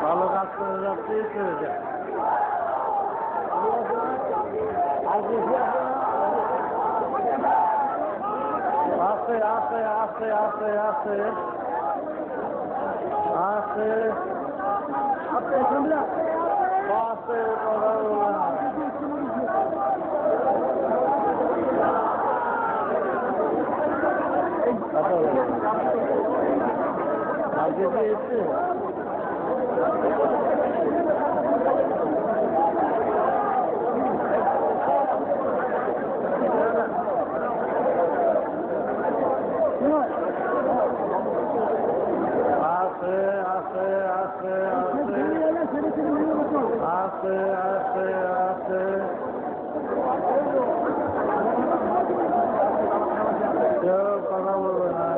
ভালো কাজ করে যাচ্ছে চলে যায়। আস্তে আস্তে আস্তে আস্তে আস্তে আস্তে আস্তে আজকে এসছে আস্তে আস্তে আস্তে কেউ কথা বলবে না।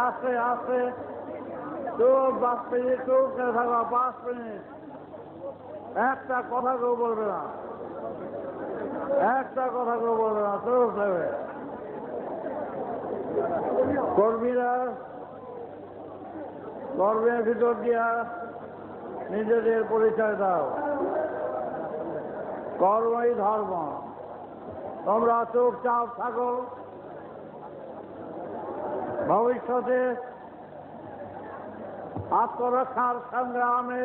আস্তে আস্তে তো 5 মিনিট চলতে থাকা, 5 মিনিট একটা কথা কেউ বলবে না, একটা কথা কেউ বলবে না, চলতে হবে। কর্মীরা কর্মের ভিতর দিয়া নিজেদের পরিচয় দাও। কর্মই ধর্ম। তোমরা চুপচাপ থাকো। ভবিষ্যতে আত্মরক্ষার সংগ্রামে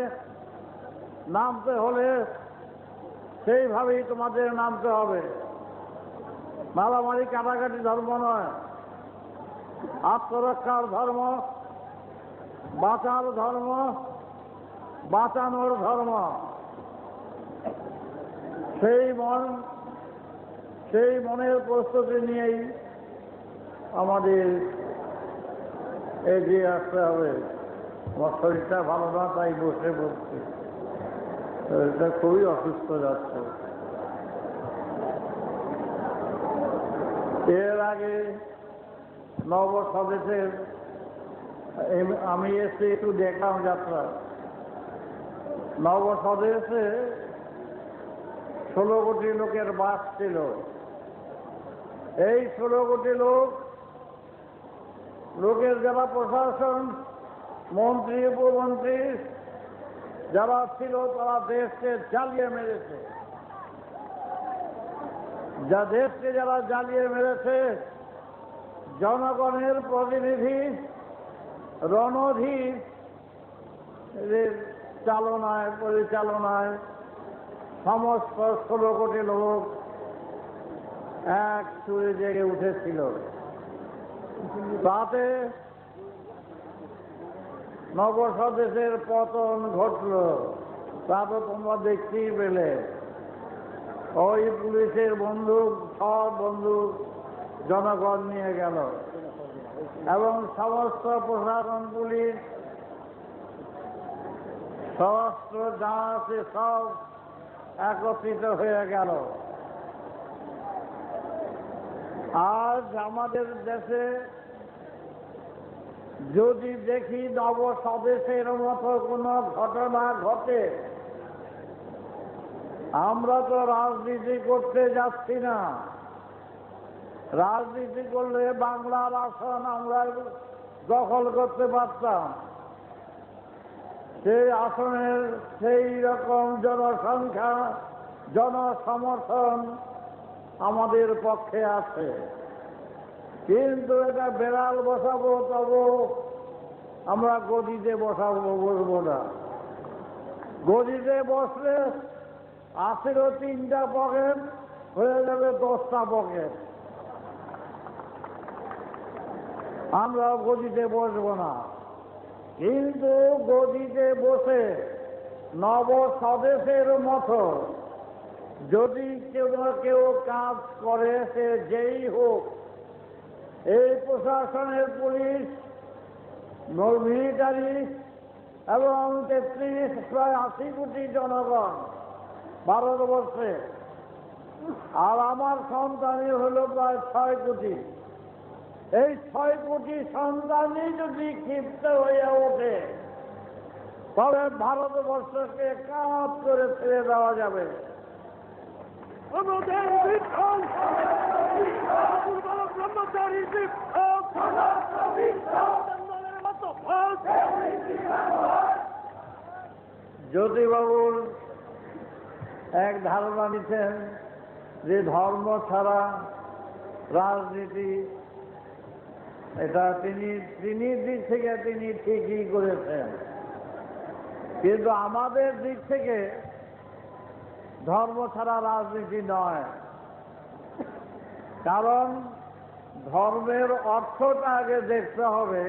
নামতে হলে সেইভাবেই তোমাদের নামতে হবে। মারামারি কাটাকাটি ধর্ম নয়, আত্মরক্ষার ধর্ম, বাঁচার ধর্ম, বাঁচানোর ধর্ম। সেই মনের প্রস্তুতি নিয়েই আমাদের এগিয়ে আসতে হবে। আমার শরীরটা ভালো না, তাই বসে বলছি। শরীরটা খুবই অসুস্থ যাচ্ছে। এর আগে নব স্বদেশের আমি এসে একটু দেখলাম যাত্রা। নব স্বদেশে 16 কোটি লোকের বাস ছিল। এই 16 কোটি লোকের যারা প্রশাসন, মন্ত্রী, উপমন্ত্রী যারা ছিল, তারা দেশকে জ্বালিয়ে মেরেছে। দেশকে যারা জ্বালিয়ে মেরেছে, জনগণের প্রতিনিধি রণধীর পরিচালনায় সমস্ত 16 কোটি লোক এক সুরে জেগে উঠেছিল। তাতে নবস্বদেশের পতন ঘটল। তা তো তোমরা দেখতেই পেলে। ওই পুলিশের বন্দুক, সব বন্দুক জনগণ নিয়ে গেল এবং সমস্ত প্রশাসন, পুলিশ, সশস্ত্র যা আছে সব একত্রিত হয়ে গেল। আজ আমাদের দেশে যদি দেখি নবস্বদেশের মতো কোনো ঘটনা ঘটে, আমরা তো রাজনীতি করতে যাচ্ছি না। রাজনীতি করলে বাংলার আসন আমরা দখল করতে পারতাম। সেই আসনের সেই রকম জনসংখ্যা, জনসমর্থন আমাদের পক্ষে আছে। কিন্তু এটা বেড়াল বসাবো, তবু আমরা গদিতে বসবো না। গদিতে বসলে 80-ও 3টা পকেট হয়ে যাবে 10টা পকেট। আমরা গদিতে বসবো না, কিন্তু গদিতে বসে নব স্বদেশের মতো যদি কেউ কাজ করে, সে যেই হোক, এই প্রশাসনের পুলিশ, মিলিটারি এবং 80 কোটি জনগণ ভারতবর্ষে, আর আমার সন্তানই হল প্রায় 6 কোটি। এই 6 কোটি সন্তানই যদি ক্ষিপ্ত হয়ে ওঠে, তবে ভারতবর্ষকে কাজ করে ছেড়ে দেওয়া যাবে। আমাদের বিক্ষোভ, ব্রহ্মচারী বিক্ষোভ, জ্যোতিবাবুর এক ধারণা নিচ্ছেন যে ধর্ম ছাড়া রাজনীতি, এটা তিনি দিক থেকে তিনি ঠিকই করেছেন, কিন্তু আমাদের দিক থেকে ধর্ম ছাড়া রাজনীতি নয়। কারণ ধর্মের অর্থটা আগে দেখতে হবে,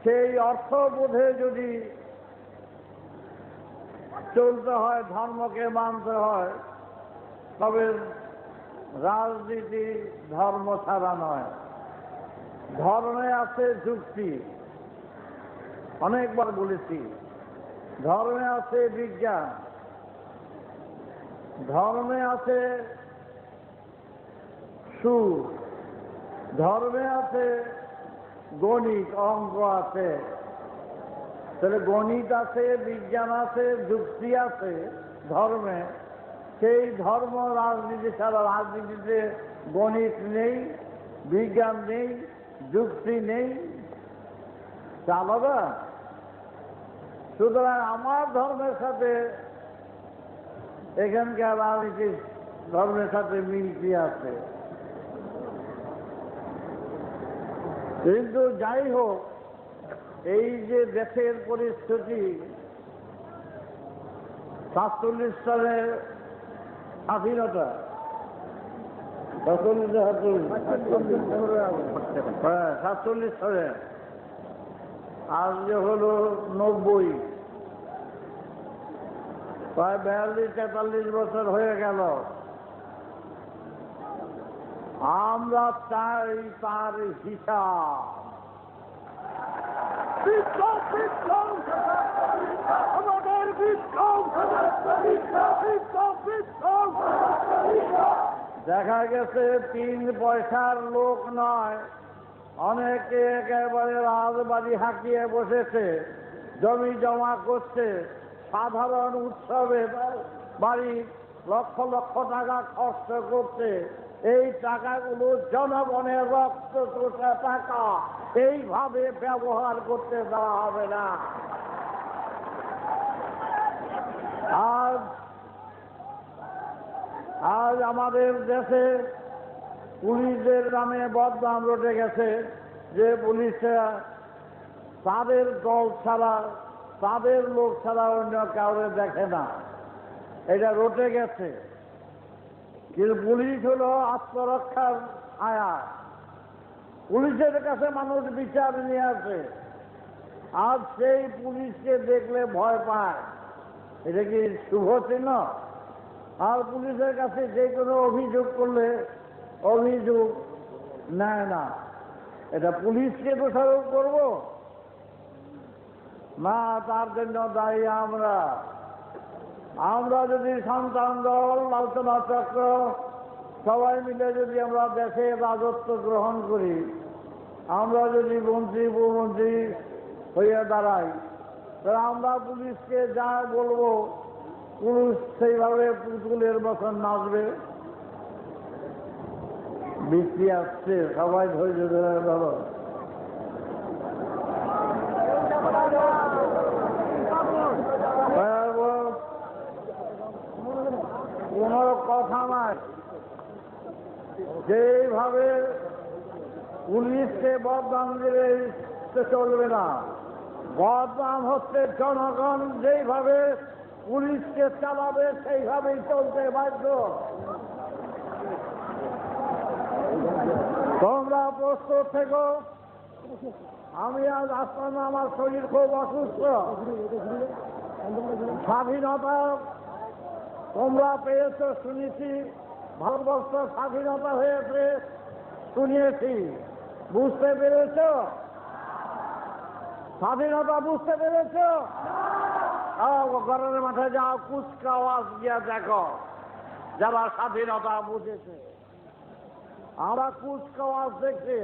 সেই অর্থ বোধে যদি চলতে হয়, ধর্মকে মানতে হয়, তবে রাজনীতি ধর্ম ছাড়া নয়। ধর্মে আছে যুক্তি, অনেকবার বলেছি, ধর্মে আছে বিজ্ঞান, ধর্মে আছে সুর, ধর্মে আছে গণিত, অঙ্ক আছে। তাহলে গণিত আছে, বিজ্ঞান আছে, যুক্তি আছে ধর্মে। সেই ধর্ম রাজনীতি ছাড়া, রাজনীতিতে গণিত নেই, বিজ্ঞান নেই, যুক্তি নেই, চালাবে। সুতরাং আমার ধর্মের সাথে এখানকার রাজনীতির ধর্মের সাথে মিল কি আছে? কিন্তু যাই হোক, এই যে দেশের পরিস্থিতি, 47 সালের স্বাধীনতা, 47 সালে, আজ যে হল 90, প্রায় 42-43 বছর হয়ে গেল। আমরা চাই তার হিসাব। বিক্ষোভ, বিক্ষোভ, আমাদের বিক্ষোভ, বিক্ষোভ, বিক্ষোভ। দেখা গেছে 3 পয়সার লোক নয়, অনেকে একেবারে রাজবাড়ি হাঁকিয়ে বসেছে, জমি জমা করছে, সাধারণ উৎসবে বাড়ি লক্ষ লক্ষ টাকা খরচ করছে। এই টাকাগুলো জনগণের রক্ত চোষা টাকা, এইভাবে ব্যবহার করতে দেওয়া হবে না। আজ আমাদের দেশে পুলিশদের নামে বদনাম রটে গেছে যে পুলিশরা তাদের দল ছাড়া, তাদের লোক ছাড়া অন্য কাউকে দেখে না, এটা রটে গেছে। কিন্তু পুলিশ হলো আত্মরক্ষার আয়া, পুলিশের কাছে মানুষ বিচার নিয়ে আসে। আজ সেই পুলিশকে দেখলে ভয় পায়, এটা কি শুভ চিহ্ন? আর পুলিশের কাছে যে কোনো অভিযোগ করলে অভিযোগ নেয় না, এটা পুলিশকে দোষারোপ করব না, তার জন্য দায়ী আমরা। আমরা যদি সন্তান দল, আলোচনা চক্র সবাই মিলে যদি আমরা দেশে রাজত্ব গ্রহণ করি, আমরা যদি মন্ত্রী উপমন্ত্রী হয়ে দাঁড়াই, তাহলে আমরা পুলিশকে যা বলবো, পুলিশ সেইভাবে পুতুলের মতন নাচবে। বৃষ্টি আসছে, সবাই ধৈর্য ধরে ধরো। কোন কথা নয়, যেভাবে পুলিশকে বদনাম দিলে চলবে না। বদনাম হচ্ছে জনগণ যেইভাবে পুলিশকে চালাবে সেইভাবেই চলতে বাধ্য। তোমরা প্রস্তুত থেকো। আমি আজ আসলাম না, আমার শরীর খুব অসুস্থ। স্বাধীনতা তোমরা পেয়েছ শুনেছি, ভারতবর্ষ স্বাধীনতা হয়েছে শুনিয়েছি। বুঝতে পেরেছ? স্বাধীনতা বুঝতে পেরেছ? ঘরের মাঠে যাও, কুচকাওয়াজ গিয়া দেখো যারা স্বাধীনতা বুঝেছে। আমরা কুচকাওয়াজ দেখে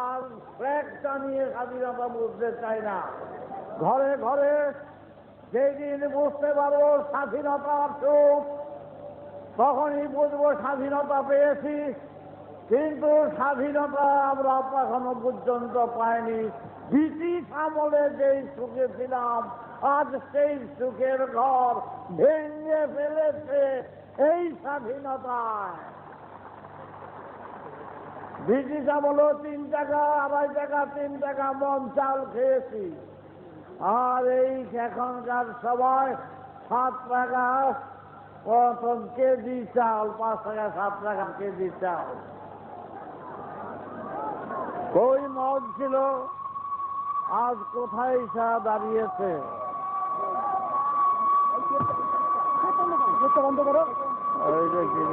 আর ফ্ল্যাগ টানিয়ে স্বাধীনতা বুঝতে চাই না। ঘরে ঘরে যেদিন বুঝতে পারবো স্বাধীনতার সুখ, তখনই বুঝবো স্বাধীনতা পেয়েছি। কিন্তু স্বাধীনতা আমরা এখনো পর্যন্ত পাইনি। ব্রিটিশ আমলে যেই সুখে ছিলাম, আজ সেই সুখের ঘর ভেঙে ফেলেছে এই স্বাধীনতায়। ব্রিটিশ আমলে 3 টাকা 2.5 টাকা 3 টাকা মন চাল খেয়েছি, আর এই এখনকার সবাই 7 টাকা কেজি চাল, 5 টাকা 7 টাকা কেজি চাল। ওই মদ ছিল, আজ কোথায় সা দাঁড়িয়েছে? বন্ধ করো। ওইটা কি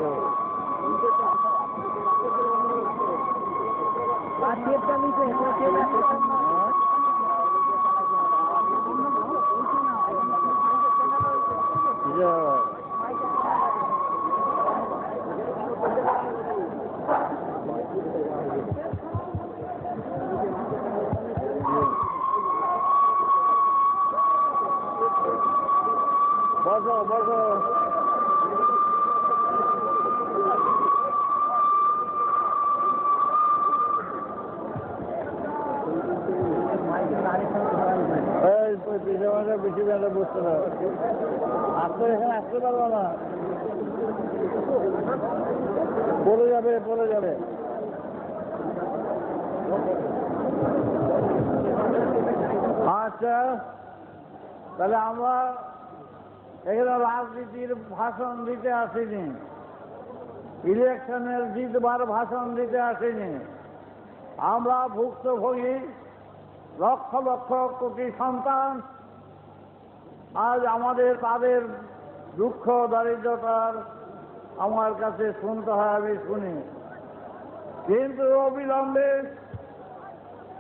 বসো বসো। বেশি বেলা বুঝতে পারো, আসতে এখানে আসতে পারবো না, পড়ে যাবে পড়ে যাবে। আচ্ছা, তাহলে আমরা এখানে রাজনীতির ভাষণ দিতে আসিনি, ইলেকশনের জিতবার ভাষণ দিতে আসিনি। আমরা ভুক্তভোগী লক্ষ লক্ষ কোটি সন্তান। আজ আমাদের তাদের দুঃখ দারিদ্রতার আমার কাছে শুনতে হয়, আমি শুনি। কিন্তু অবিলম্বে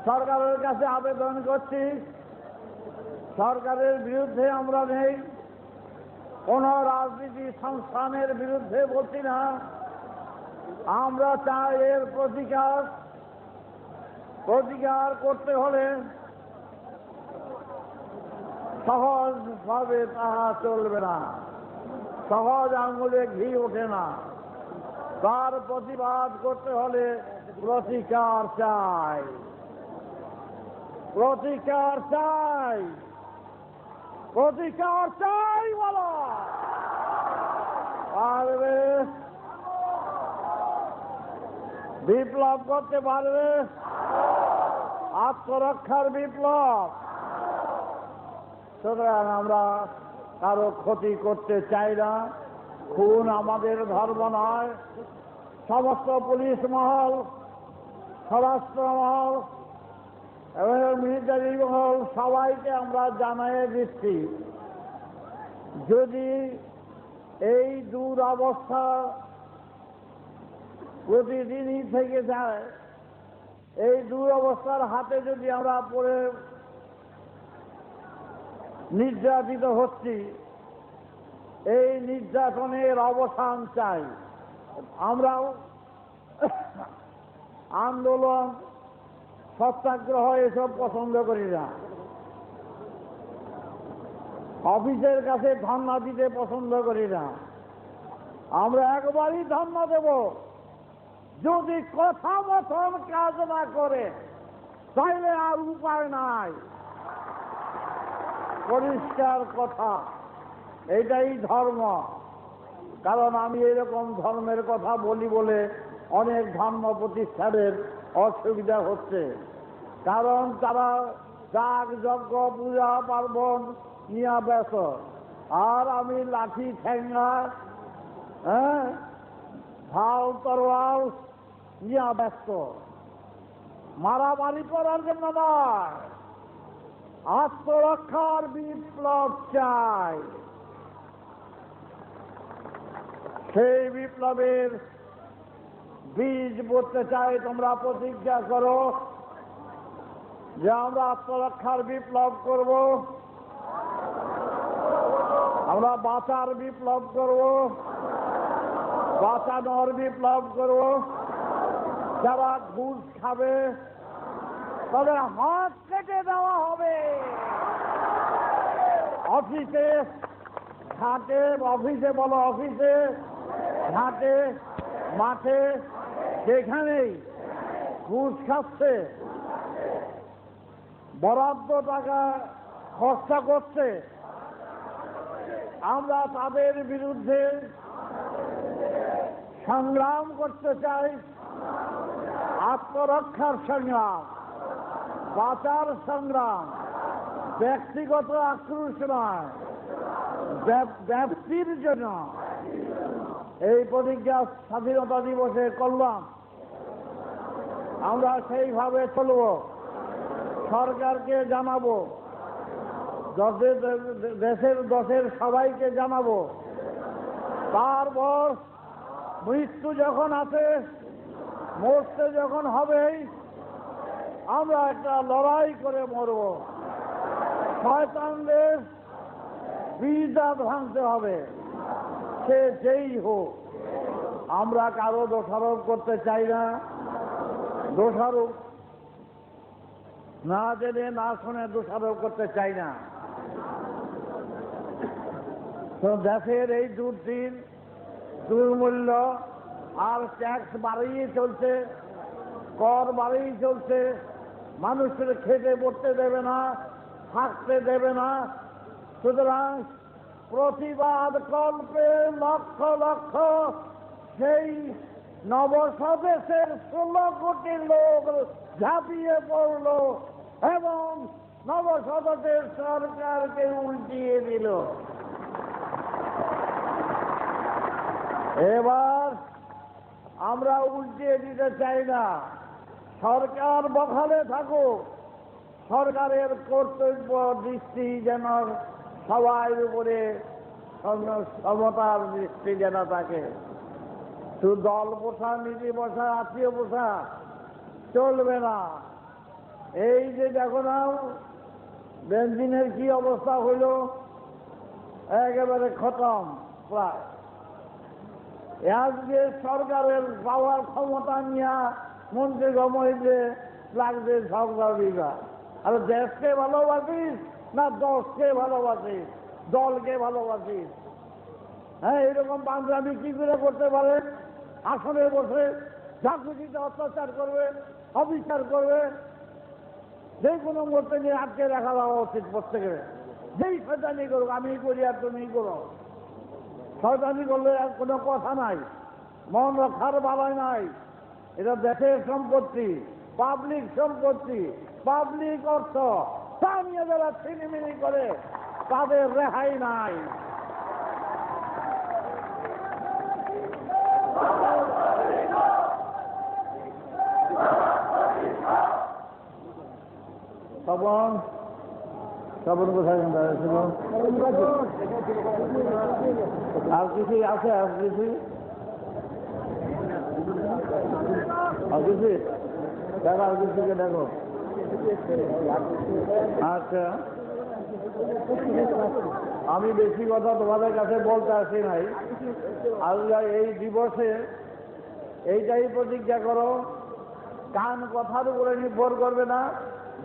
সরকারের কাছে আবেদন করছি, সরকারের বিরুদ্ধে আমরা নেই, কোন রাজনীতি সংস্থানের বিরুদ্ধে বলছি না। আমরা চাই এর প্রতিকার করতে হলে সহজভাবে তাহা চলবে না, সহজ আঙুলে ঘি ওঠে না। তার প্রতিবাদ করতে হলে প্রতিকার চাই, প্রতিকার চাই, প্রতিকার চাই বলো। পারবে, বিপ্লব করতে পারবে, আত্মরক্ষার বিপ্লব। সুতরাং আমরা কারো ক্ষতি করতে চাই না। খুন আমাদের ধর্ম নয়। সমস্ত পুলিশ মহল, স্বরাষ্ট্র মহল এবং মিলিটারি মহল সবাইকে আমরা জানিয়ে দিচ্ছি, যদি এই দুরবস্থা প্রতিদিনই থেকে যায়, এই দুরবস্থার হাতে যদি আমরা পড়ে নির্যাতিত হচ্ছি, এই নির্যাতনের অবসান চাই। আমরাও আন্দোলন, সত্যাগ্রহ এসব পছন্দ করি না। অফিসের কাছে ধর্ণা দিতে পছন্দ করি না। আমরা একবারই ধর্ণা দেব, যদি কথা মতন কাজ না করে তাইলে আর উপায় নাই। পরিষ্কার কথা, এটাই ধর্ম। কারণ আমি এরকম ধর্মের কথা বলি বলে অনেক ধর্ম প্রতিষ্ঠানের অসুবিধা হচ্ছে। কারণ তারা যাগ যজ্ঞ পূজা পার্বণ নিয়ে ব্যস্ত, আর আমি লাঠি ঠেঙ্গা ঢাল তরোয়াল নিয়ে ব্যস্ত। মারামারি করার জন্য নয়, আত্মরক্ষার বিপ্লব চাই। সেই বিপ্লবের বীজ বুনতে চাই। তোমরা প্রতিজ্ঞা করো যে আমরা আত্মরক্ষার বিপ্লব করব, আমরা বাঁচার বিপ্লব করব, বাঁচানোর বিপ্লব করব। যারা ঘুষ খাবে তাদের হাত কেটে দেওয়া হবে। অফিসে ঘাটে, অফিসে বলো, অফিসে ঘাটে মাঠে যেখানেই ঘুষ খাচ্ছে, বরাদ্দ টাকা খরচা করছে, আমরা তাদের বিরুদ্ধে সংগ্রাম করতে চাই। আত্মরক্ষার সংগ্রাম, বাঁচার সংগ্রাম, ব্যক্তিগত আক্রোশ নয়, ব্যক্তির জন্য। এই প্রতিজ্ঞা স্বাধীনতা দিবসে করলাম, আমরা সেইভাবে চলব। সরকারকে জানাবো, দেশের সবাইকে জানাবো। তারপর মৃত্যু যখন আছে, মরতে যখন হবেই, আমরা একটা লড়াই করে মরব। শয়তানদের বিজা ভাঙতে হবে, সে যেই হোক। আমরা কারো দোষারোপ করতে চাই না। দোষারোপ না জেনে না শুনে দোষারোপ করতে চাই না। তো দেশের এই দুর্দিন, দুর্মূল্য আর ট্যাক্স বাড়িয়ে চলছে, কর বাড়িয়ে চলছে, মানুষের খেতে পড়তে দেবে না, থাকতে দেবে না। সুতরাং প্রতিবাদ কল্পে লক্ষ লক্ষ সেই নবস্বদেশের 16 কোটি লোক ঝাঁপিয়ে পড়ল এবং নবস্বদেশের সরকারকে উল্টিয়ে দিল। এবার আমরা উল্টিয়ে দিতে চাই না। সরকার বহালে থাকুক, সরকারের কর্তব্য দৃষ্টি যেন সবার উপরে সমতার দৃষ্টি যেন থাকে। শুধু দল পোষা, নীতি পোষা, আত্মীয় পোষা চলবে না। এই যে দেখো না বেঞ্জিনের কি অবস্থা হইল, একেবারে খতম প্রায়। আজকে সরকারের পাওয়ার ক্ষমতা নিয়ে মন্ত্রী গমইতে লাগবে ঝগড়া বিঘা। আর দেশকে ভালোবাসিস না দশকে ভালোবাসিস, দলকে ভালোবাসিস? হ্যাঁ, এরকম পাঞ্জাবি কি করে করতে পারে? আসনে বসে জাতিতে অত্যাচার করবে, অবিচার করবে। যে কোনো মুহূর্তে নিয়ে আটকে রাখা দেওয়া উচিত প্রত্যেকের। যেই শয়তানি করুক, আমি করি আর তুমি করো। শয়তানি করলে আর কোনো কথা নাই, মন রক্ষার বালাই নাই। এটা দেশের সম্পত্তি, পাবলিক সম্পত্তি, পাবলিক অর্থ। তা নিয়ে যারা ছিনিমিনি করে তাদের রেহাই নাই। তপন কোথায় ছিল? আর কিছুই আছে? আর কিছুই দেখো, আর কিছুকে দেখো। আচ্ছা, আমি বেশি কথা তোমাদের কাছে বলতে আসি নাই। আল্লাহ এই দিবসে এইটাই প্রতিজ্ঞা করো, কান কথার উপরে নির্ভর করবে না,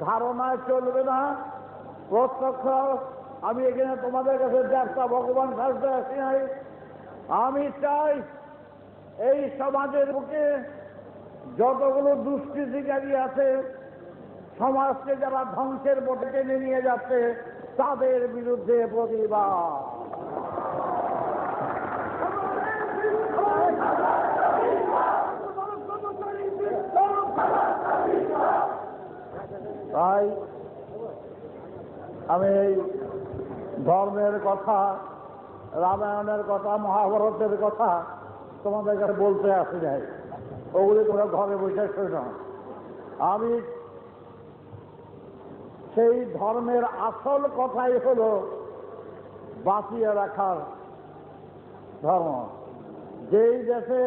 ধারণায় চলবে না, প্রত্যক্ষ। আমি এখানে তোমাদের কাছে একটা ভগবান সাজতে আসি নাই। আমি চাই এই সমাজের বুকে যতগুলো দুষ্কৃতিকারী আছে, সমাজকে যারা ধ্বংসের পথে টেনে নিয়ে যাচ্ছে, তাদের বিরুদ্ধে প্রতিবাদ। তাই আমি এই ধর্মের কথা রামায়ণের কথা, মহাভারতের কথা তোমাদের কাছে বলতে আসে যায়, ওগুলি তোমরা ঘরে বসে শোনো। আমি সেই ধর্মের আসল কথাই হল বাঁচিয়ে রাখার ধর্ম। যেই দেশে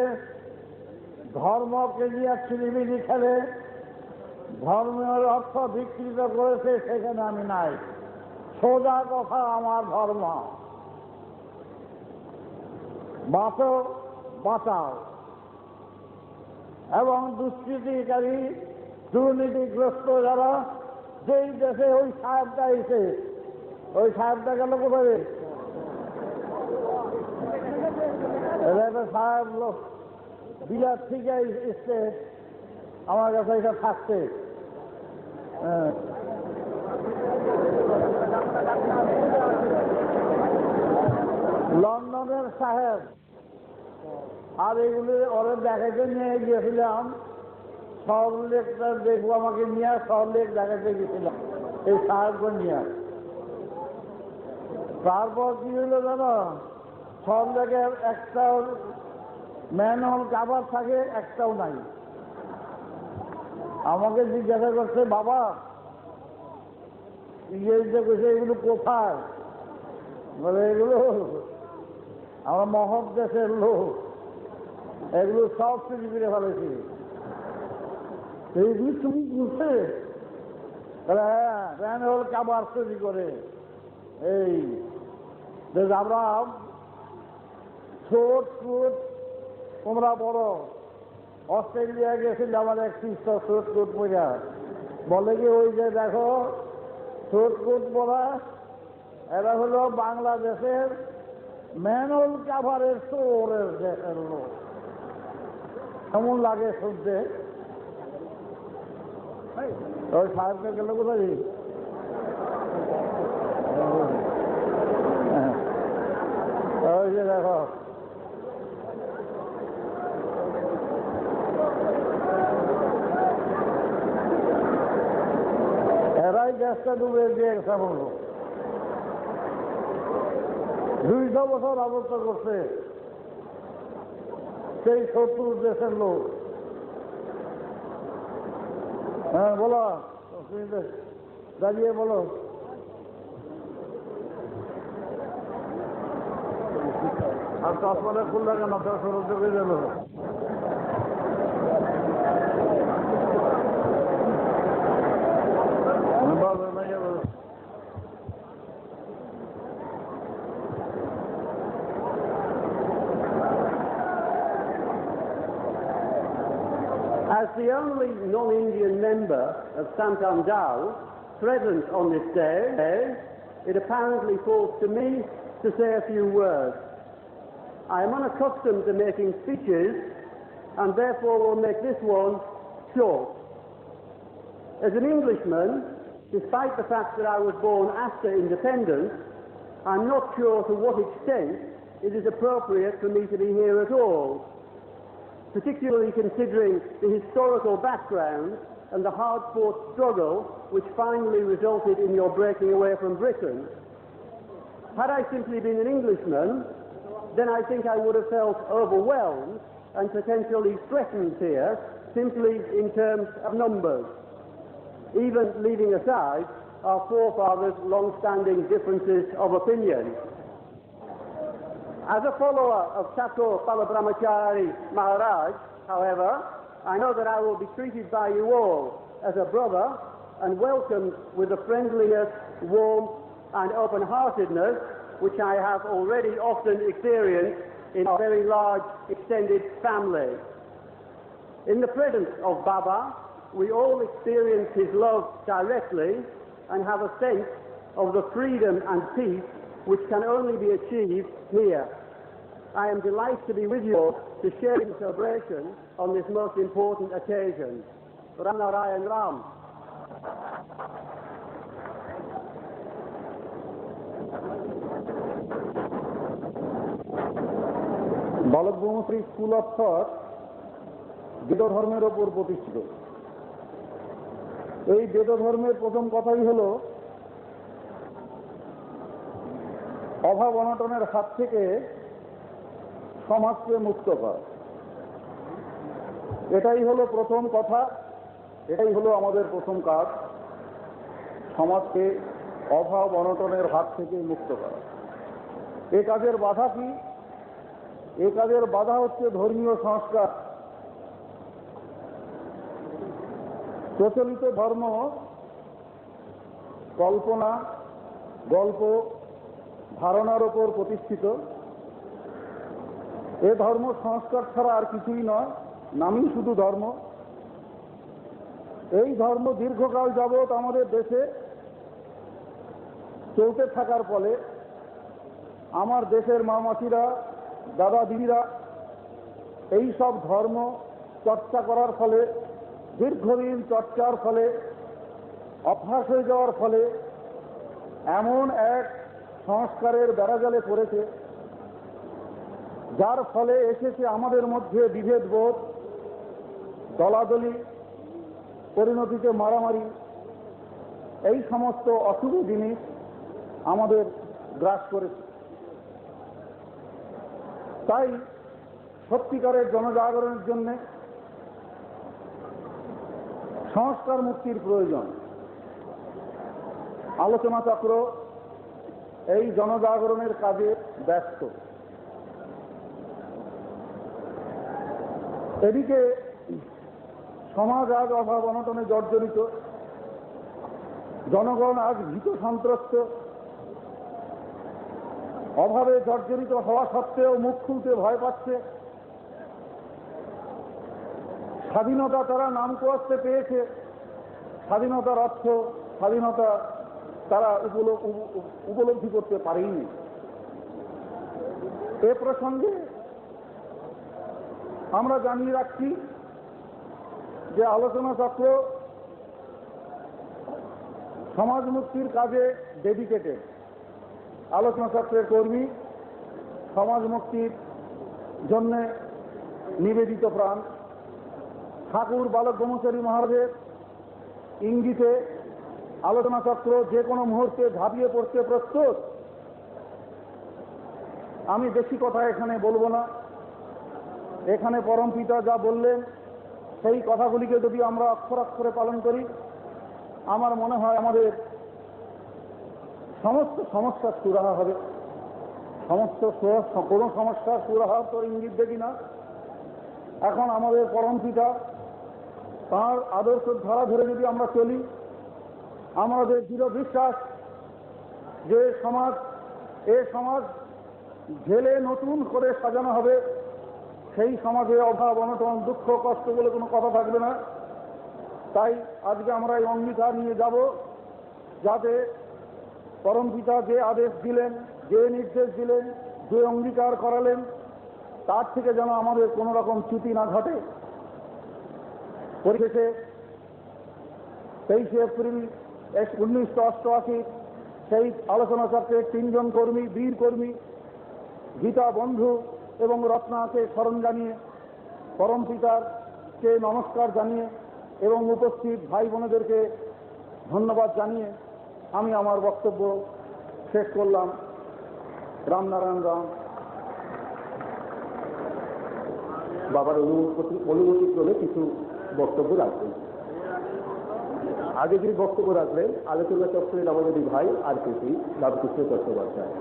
ধর্মকে নিয়ে ছিলিমিলি খেলে, ধর্মের অর্থ বিকৃত করেছে, সেখানে আমি নাই। সোজা কথা, আমার ধর্ম। বাঁচো, বাঁচাও। এবং দুষ্কৃতিকারী, দুর্নীতিগ্রস্ত যারা, যেই দেশে ওই সাহেবটা এসে, ওই সাহেবটা গেল কোথায়? একটা সাহেব লোক বিলাত থেকে এসছে আমার কাছে, এটা থাকছে। লন্ডনের সাহেব, আর এগুলি ওরা দেখাতে নিয়ে গিয়েছিলাম, সল্টলেকটা দেখবো, আমাকে নিয়ে সল্টলেক দেখাতে গেছিলাম এই সাহেবকে নিয়ে। তারপর কি হলো জানো, সল্টলেকে একটাও ম্যানহোল কাভার থাকে, একটাও নাই। আমাকে জিজ্ঞাসা করছে, বাবা ইংরেজিতে কইছে এগুলো কোথায়? বলে এগুলো আমরা মহৎ দেশের লোক, এগুলো সব চুরি করে ফেলেছি। এইগুলি তুমি বুঝছে? হ্যাঁ, ম্যানহোল কাভার চুরি করে। এই আমরা ছোট ছোট, তোমরা বড়। অস্ট্রেলিয়া গেছিল আমার এক সিস্টার, ছোট ছোট পড়া বলে কি, ওই যে দেখো ছোট ছোট পড়া, এরা হলো বাংলাদেশের ম্যানহোল কাভারের চোরের দেশের লোক। কেমন লাগে শুনতে? ওই সাহেবকে গেল কোথায়? ওই যে দেখো, এরাই গ্যাসটা ডুবে দিয়ে গেছে বলবো। 200 বছর রাজত্ব করছে সেই 70 দেশের লোক। হ্যাঁ বলো, দাঁড়িয়ে বলো। আর চশমাটা খুললে কেন? সরস্য করে গেল। As the only non-Indian member of Santam-Dao present on this day, it apparently falls to me to say a few words. I am unaccustomed to making speeches and therefore will make this one short. As an Englishman, despite the fact that I was born after independence, I'm not sure to what extent it is appropriate for me to be here at all, particularly considering the historical background and the hard-fought struggle which finally resulted in your breaking away from Britain. Had I simply been an Englishman, then I think I would have felt overwhelmed and potentially threatened here, simply in terms of numbers, even leaving aside our forefathers' long-standing differences of opinion. As a follower of Thakur Palabrahmachari Maharaj, however, I know that I will be treated by you all as a brother and welcomed with the friendliness, warmth and open-heartedness which I have already often experienced in a very large extended family. In the presence of Baba, we all experience his love directly and have a sense of the freedom and peace which can only be achieved here. I am delighted to be with you to share in celebration on this most important occasion. Ram Narayan Ram. বালক Brahmashri school of thought বেদ ধর্মের ওপর প্রতিষ্ঠিত। এই বেদ ধর্মের প্রথম কথাই হল অভাব অনটনের হাত থেকে সমাজকে মুক্ত করা, এটাই হলো প্রথম কথা, এটাই হলো আমাদের প্রথম কাজ, সমাজকে অভাব অনটনের হাত থেকে মুক্ত করা। এ কাজের বাধা কি? এ কাজের বাধা হচ্ছে ধর্মীয় সংস্কার। প্রচলিত ধর্ম কল্পনা, গল্প, ধারণার ওপর প্রতিষ্ঠিত। এ ধর্ম সংস্কার ছাড়া আর কিছুই নয়, নামই শুধু ধর্ম। এই ধর্ম দীর্ঘকাল যাবৎ আমাদের দেশে চলতে থাকার ফলে আমার দেশের মা মাসিরা, দাদা দিদিরা এই সব ধর্ম চর্চা করার ফলে, দীর্ঘদিন চর্চার ফলে, অভ্যাস হয়ে যাওয়ার ফলে এমন এক সংস্কারের বেড়াজালে পড়েছে, যার ফলে এসেছে আমাদের মধ্যে বিভেদবোধ, দলাদলি, পরিণতিতে মারামারি, এই সমস্ত অশুভ জিনিস আমাদের গ্রাস করেছে। তাই সত্যিকারের জনজাগরণের জন্য সংস্কার মুক্তির প্রয়োজন। আলোচনা চক্র এই জনজাগরণের কাজে ব্যস্ত। এদিকে সমাজ আজ অভাব অনটনে জর্জরিত, জনগণ আজ ভীত সন্ত্রস্ত, অভাবে জর্জরিত হওয়া সত্ত্বেও মুখ খুলতে ভয় পাচ্ছে। স্বাধীনতা তারা নাম করতে পেয়েছে, স্বাধীনতার অর্থ, স্বাধীনতা তারা উপলব্ধি করতে পারেনি। এ প্রসঙ্গে আমরা জানিয়ে রাখছি যে আলোচনা চক্র সমাজ মুক্তির কাজে ডেডিকেটেড। আলোচনা চক্রের কর্মী সমাজ মুক্তির জন্য নিবেদিত প্রাণ। ঠাকুর বালক ব্রহ্মচারী মহারাজের ইঙ্গিতে আলোচনা চক্র যে কোনো মুহূর্তে ঝাঁপিয়ে পড়তে প্রস্তুত। আমি বেশি কথা এখানে বলবো না। এখানে পরম পিতা যা বললেন সেই কথাগুলিকে যদি আমরা অক্ষর অক্ষরে পালন করি, আমার মনে হয় আমাদের সমস্ত সমস্যার সুরাহা হবে। কোনো সমস্যার সুরাহা তো ইঙ্গিত দেখি না। এখন আমাদের পরম পিতা তাঁর আদর্শ ধারা ধরে যদি আমরা চলি, আমাদের দৃঢ় বিশ্বাস যে এ সমাজ ঢেলে নতুন করে সাজানো হবে। সেই সমাজে অভাব অনটন দুঃখ কষ্ট বলে কোনো কথা থাকবে না। তাই আজকে আমরা এই অঙ্গীকার নিয়ে যাব, যাতে পরম পিতা যে আদেশ দিলেন, যে নির্দেশ দিলেন, যে অঙ্গীকার করালেন, তার থেকে যেন আমাদের কোনো রকম চ্যুতি না ঘটে। পরিশেষে 23 এপ্রিল 1988 সেই আলোচনা চক্রের 3 জন কর্মী, বীর কর্মী গীতা বন্ধু এবং রত্নাকে স্মরণ জানিয়ে, পরম পিতারকে নমস্কার জানিয়ে এবং উপস্থিত ভাই বোনেদেরকে ধন্যবাদ জানিয়ে আমি আমার বক্তব্য শেষ করলাম। রামনারায়ণ রাম। বাবার অনুমতি করে কিছু বক্তব্য রাখবেন। আগে যিনি বক্তব্য রাখবেন আলোচনা চক্রের আমাদের ভাই RKP রামকৃষ্ণ চট্টোপাধ্যায়।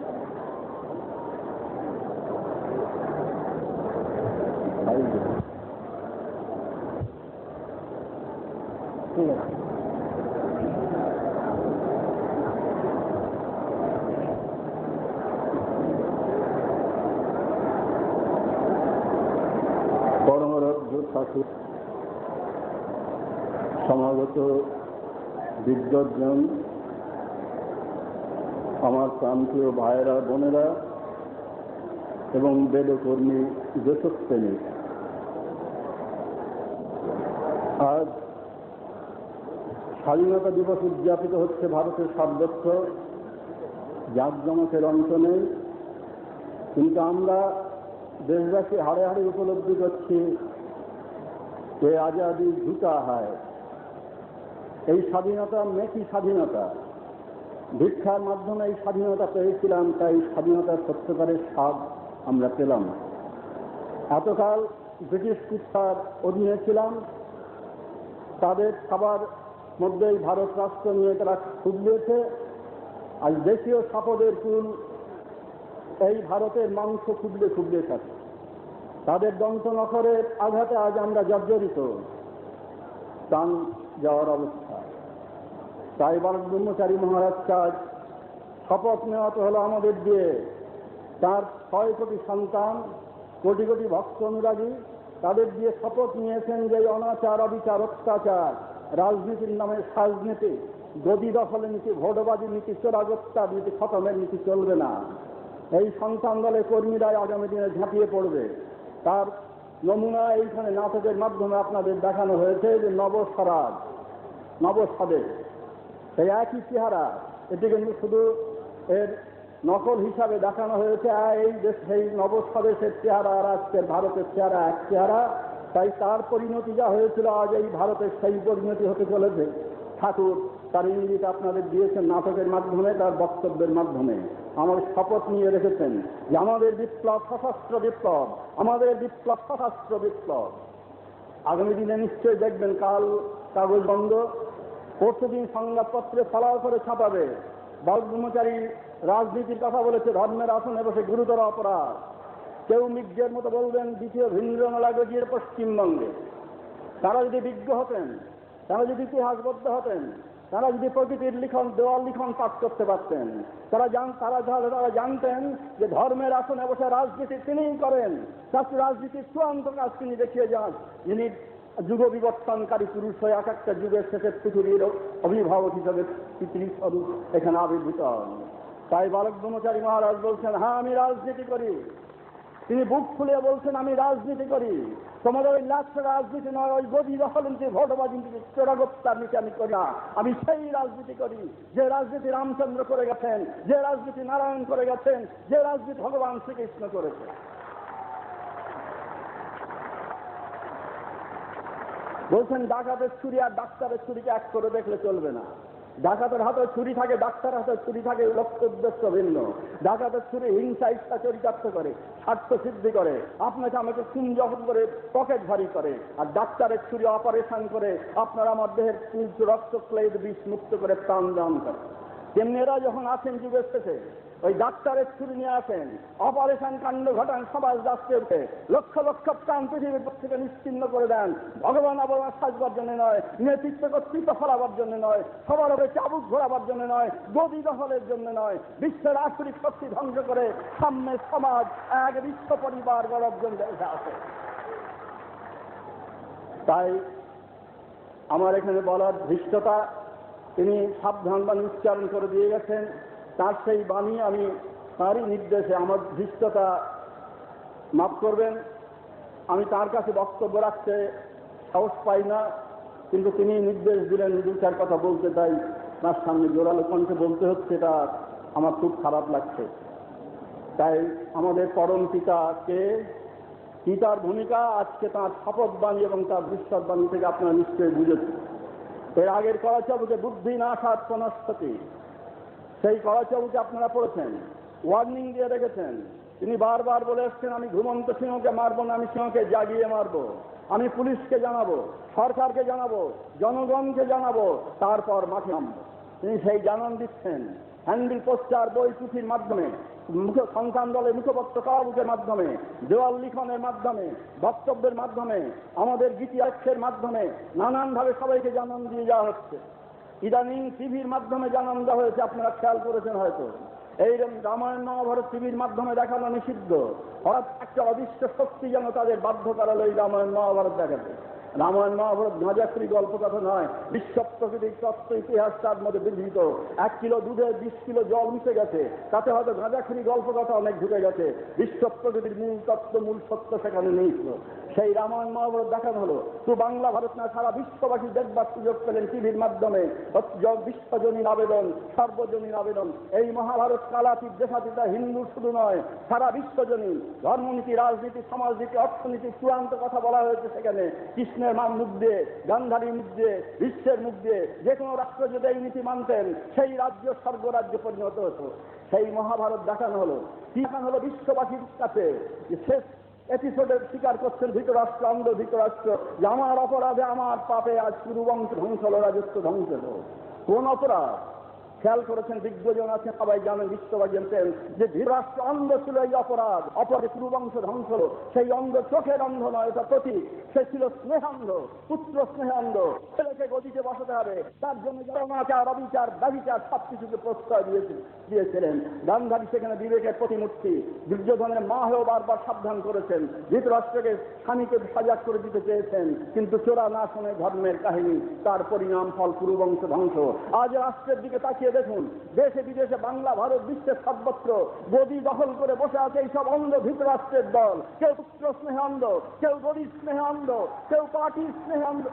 ঠিক আছে। সমাগত বিদ্বজ্জন, আমার প্রান্তীয় ভাইয়েরা বোনেরা এবং বেদকর্মী দেশপ্রেমী, আজ স্বাধীনতা দিবস উদযাপিত হচ্ছে ভারতের সর্বত্র। জাঁকজমকের অন্ত নেই, কিন্তু আমরা দেশবাসী হাড়ে হাড়ে উপলব্ধি করছি যে আজাদি ঝুঁকা হয়। এই স্বাধীনতা মেকি স্বাধীনতা, ভিক্ষার মাধ্যমে এই স্বাধীনতা পেয়েছিলাম, তাই স্বাধীনতার সত্যকারের স্বাদ আমরা পেলাম। এতকাল ব্রিটিশ কুত্তার অধীনে ছিলাম, তাদের খাবার মধ্যেই ভারত রাষ্ট্র নিয়ে তারা খুবলিয়েছে। আজ দেশীয় সাপদের কুল এই ভারতের মাংস খুবলে খুবলে থাকে। তাদের দন্ত নখরের আঘাতে আজ আমরা জর্জরিত, প্রাণ যাওয়ার অবস্থা। তাই বালক ব্রহ্মচারী মহারাজকে আজ শপথ নেওয়াতে হলো আমাদের দিয়ে। তার 6 কোটি সন্তান, কোটি কোটি ভক্ত অনুরাগী, তাদের দিয়ে শপথ নিয়েছেন যে অনাচার, অবিচার, অত্যাচার, রাজনীতির নামে সাজনীতি, গদি দখলের নীতি, ভোটবাদী নীতি, চোরাগত্যার নীতি, খতমের নীতি চলবে না। এই সন্তান দলের কর্মীরাই আগামী দিনে ঝাঁপিয়ে পড়বে। তার নমুনা এইখানে নাটকের মাধ্যমে আপনাদের দেখানো হয়েছে যে নবস্বরাজ, নবস্বাদের সেই একই চেহারা। এটি কিন্তু শুধু এর নকল হিসাবে দেখানো হয়েছে। এই দেশ সেই নবস্বদেশের চেহারা আর আজকের ভারতের চেহারা এক চেহারা। তাই তার পরিণতি যা হয়েছিল আজ এই ভারতের সেই পরিণতি হতে চলেছে। ঠাকুর তার ইঙ্গিত আপনাদের দিয়েছেন নাটকের মাধ্যমে, তার বক্তব্যের মাধ্যমে। আমার শপথ নিয়ে রেখেছেন যে আমাদের বিপ্লব সশস্ত্র বিপ্লব, আমাদের বিপ্লব সশস্ত্র বিপ্লব। আগামী দিনে নিশ্চয়ই দেখবেন কাল কাগজ বন্ধ, পরশুদিন সংবাদপত্রে ফলাও করে ছাপাবে বালক ব্রহ্মচারী রাজনীতির কথা বলেছে, ধর্মের আসনে বসে গুরুতর অপরাধ। কেউ মির্জের মতো বলবেন দ্বিতীয় ভিন্দ্রমালা গজিয়ে পশ্চিমবঙ্গে। তারা যদি বিজ্ঞ হতেন, তারা যদি ইতিহাসবদ্ধ হতেন, তারা যদি প্রকৃতির লিখন, দেওয়াল লিখন পাঠ করতে পারতেন, তারা জানতেন যে ধর্মের আসনে বসে রাজনীতি তিনিই করেন। তার রাজনীতির চূড়ান্ত কাজ তিনি দেখিয়ে যান, যিনি যুগ বিবর্তনকারী পুরুষ হয়ে এক একটা যুগের শেষে পৃথিবীর অভিভাবক হিসাবে পৃথিবীস্বরূপ এখানে আবির্ভূত হন। তাই বালক ব্রহ্মচারী মহারাজ বলছেন, হ্যাঁ আমি রাজনীতি করি। তিনি বুক খুলে বলছেন, আমি রাজনীতি করি। তোমাদের ওই লাক্ষ রাজনীতি নয়, ওই গদি দখল নীতি, ভোটবাদী নীতি, চোরাগত্যার নীতি আমি করি না। আমি সেই রাজনীতি করি যে রাজনীতি রামচন্দ্র করে গেছেন, যে রাজনীতি নারায়ণ করে গেছেন, যে রাজনীতি ভগবান শ্রীকৃষ্ণ করেছে। বলছেন ডাকাতের ছুরি আর ডাক্তারের ছুরিকে এক করে দেখলে চলবে না। ডাকাতের হাতে ছুরি থাকে, ডাক্তারের হাতে ছুরি থাকে, লক্ষ্য উদ্দেশ্য ভিন্ন। ডাকাতের ছুরি হিংসা ইচ্ছা চরিতার্থ করে, স্বার্থ সিদ্ধি করে, আপনাকে আমাকে খুন জখম করে পকেট ভারী করে। আর ডাক্তারের ছুরি অপারেশন করে আপনার আমার দেহের রক্ত ক্লেদ বিষ মুক্ত করে প্রাণ দান করে। তেমনি এরা যখন আসেন যুগের শেষে ওই ডাক্তারের ছুরি নিয়ে আসেন, অপারেশন কাণ্ড ঘটান, সমাজ রাষ্ট্রে উঠে লক্ষ লক্ষ প্রাণ পৃথিবীর থেকে নিশ্চিন্ন করে দেন। ভগবান অবদান সাজবার জন্য নয়, নেতৃত্ব কর্তৃত্ব ফলাবার জন্য নয়, সবার উপরে চাবুক ঘোরাবার জন্য নয়, গদি দখলের জন্য নয়, বিশ্বের আসরিক শক্তি ধ্বংস করে সাম্যের সমাজ, এক বিশ্ব পরিবার গড়ার জন্য আসে। তাই আমার এখানে বলার ধৃষ্টতা, তিনি সাবধান বাণী উচ্চারণ করে দিয়ে গেছেন। তার সেই বাণী আমি তারই নির্দেশে, আমার ধৃষ্টতা মাফ করবেন, আমি তার কাছে বক্তব্য রাখতে সাহস পাই না, কিন্তু তিনি নির্দেশ দিলেন দু চার কথা বলতে, তাই তার সামনে জোরালো কণ্ঠে বলতে হচ্ছে। এটা আমার খুব খারাপ লাগছে। তাই আমাদের পরম পিতাকে, পিতার ভূমিকা আজকে তাঁর শপথ বাণী এবং তার ভবিষ্যৎ বাণী থেকে আপনারা নিশ্চয়ই বুঝেছেন। এর আগের করাচবুকে বুদ্ধি না সাত পুনঃস্থতি, সেই করাচবুকে আপনারা পড়েছেন, ওয়ার্নিং দিয়ে রেখেছেন। তিনি বারবার বলে এসছেন, আমি ঘুমন্ত সিংহকে মারবো না, আমি সিংহকে জাগিয়ে মারবো। আমি পুলিশকে জানাবো, সরকারকে জানাবো, জনগণকে জানাবো, তারপর মাঠে নামবো। তিনি সেই জানান দিচ্ছেন হ্যান্ডেল পোস্টার, বই পুঁথির মাধ্যমে, সন্তান দলের মুখপত্র কারাবুকের মাধ্যমে, দেওয়াল লিখনের মাধ্যমে, বক্তব্যের মাধ্যমে, আমাদের গীতিয়াক্ষের মাধ্যমে নানানভাবে সবাইকে জানান দিয়ে যাওয়া হচ্ছে। ইদানিং টিভির মাধ্যমে জানান দেওয়া হয়েছে, আপনারা খেয়াল করেছেন হয়তো। এই রামায়ণ মহাভারত টিভির মাধ্যমে দেখানো নিষিদ্ধ। হঠাৎ একটা অদৃশ্য শক্তি যেন তাদের বাধ্য করালো এই রামায়ণ মহাভারত দেখাতে। রামায়ণ মহাভারত গাঁজাখুরি গল্প কথা নয়, বিশ্ব প্রকৃতির তত্ত্ব ইতিহাস তার মধ্যে বিধৃত। 1 কিলো দুধে 20 কিলো জল মিশে গেছে, তাতে হয়তো গাঁজাখুরি গল্প কথা অনেক ঢুকে গেছে। বিশ্ব প্রকৃতির মূল তত্ত্ব, মূল সত্য সেখানে নেই। সেই রামায়ণ মহাভারত দেখানো হলো। তো বাংলা ভারত না সারা বিশ্ববাসী দেখবার সুযোগ পেলেন টিভির মাধ্যমে। বিশ্বজনীন আবেদন, সর্বজনীন আবেদন, এই মহাভারত কালাতীত দেশাতীত হিন্দু শুধু নয়, সারা বিশ্বজনীন ধর্মনীতি, রাজনীতি, সমাজনীতি, অর্থনীতি চূড়ান্ত কথা বলা হয়েছে সেখানে। কৃষ্ণের মুখ দিয়ে, গান্ধারীর মুখ দিয়ে, বিশ্বের মুখ দিয়ে যে কোনো রাষ্ট্র যদি এই নীতি মানতেন সেই রাজ্য স্বর্গরাজ্যে পরিণত হতো। সেই মহাভারত দেখানো হলো। দেখানো হলো বিশ্ববাসীর কাছে। শেষ এপিসোডে স্বীকার করছেন ধৃতরাষ্ট্র, অন্ধ ধৃতরাষ্ট্র, যে আমার অপরাধে, আমার পাপে আজ কুরুবংশ ধ্বংস হলো, রাজস্ব ধ্বংস হলো। কোন অপরাধ? খেয়াল করেছেন, বিজ্ঞজন আছেন, সবাই জানেন, বিশ্ববাসী জানতেন যে ধৃতরাষ্ট্র অন্ধ ছিল, এই অপরাধ, অপরাধে কুরুবংশ ধ্বংস হলো। সেই অন্ধ চোখের অন্ধ নয়, এটা প্রতীক। সে ছিল স্নেহান্ধ, পুত্র স্নেহান্ধ। ছেলেকে গদিতে বসাতে হবে, তার জন্য অনাচার, অবিচার, ব্যভিচার সবকিছুকে প্রশ্রয় দিয়েছিলেন। গান্ধারী সেখানে বিবেকের প্রতিমূর্তি। দুর্যোধনের মা হয়েও বারবার সাবধান করেছেন, ধৃতরাষ্ট্রকে স্বামীকে সজাগ করে দিতে চেয়েছেন, কিন্তু চোরা না শুনে ধর্মের কাহিনী, তার পরিণাম ফল কুরুবংশ ধ্বংস। আজ রাষ্ট্রের দিকে তাকিয়ে দেখুন, দেশে বিদেশে, বাংলা, ভারত, বিশ্বের সর্বত্র গদি দখল করে বসে আছে এইসব অন্ধ ধৃতরাষ্ট্রের দল। কেউ পুত্র স্নেহে অন্ধ, কেউ গদি স্নেহে অন্ধ, কেউ পার্টি স্নেহে অন্ধ,